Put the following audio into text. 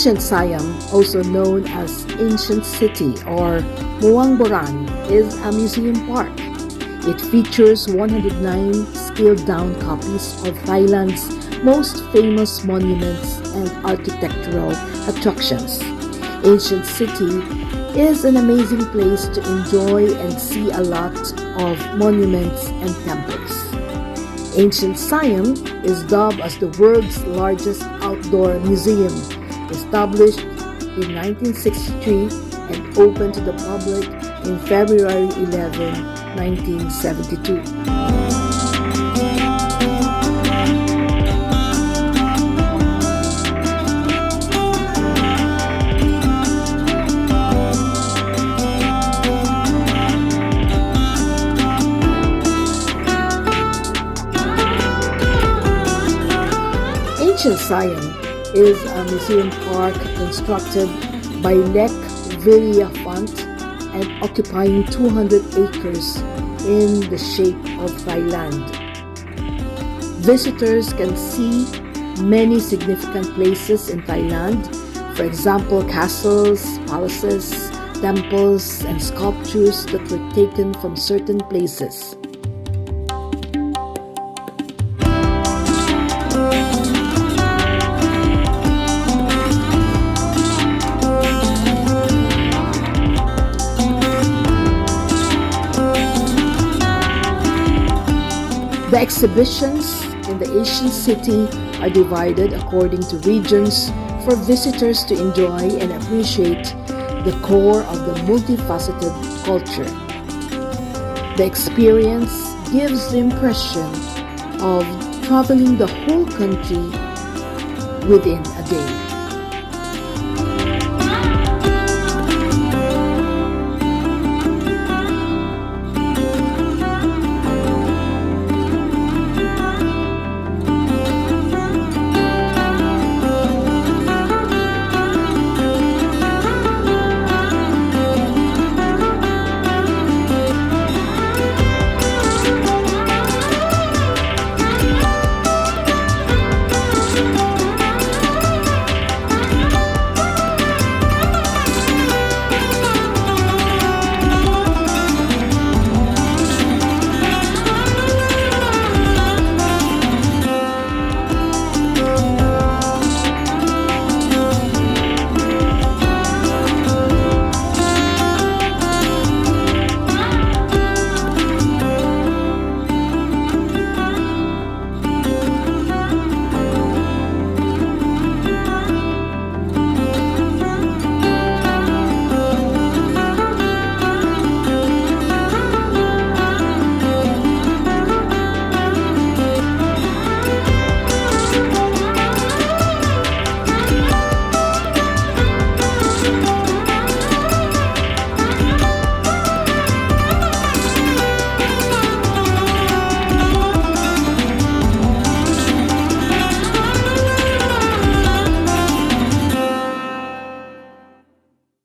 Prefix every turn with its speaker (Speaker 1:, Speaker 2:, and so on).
Speaker 1: Ancient Siam, also known as Ancient City or Muang Boran, is a museum park. It features 109 scaled-down copies of Thailand's most famous monuments and architectural attractions. Ancient City is an amazing place to enjoy and see a lot of monuments and temples. Ancient Siam is dubbed as the world's largest outdoor museum, established in 1963 and opened to the public in February 11, 1972. Ancient Siam is a museum park constructed by Lek Villafont and occupying 200 acres in the shape of Thailand. Visitors can see many significant places in Thailand, for example, castles, palaces, temples, and sculptures that were taken from certain places. The exhibitions in the Ancient City are divided according to regions for visitors to enjoy and appreciate the core of the multifaceted culture. The experience gives the impression of traveling the whole country within a day.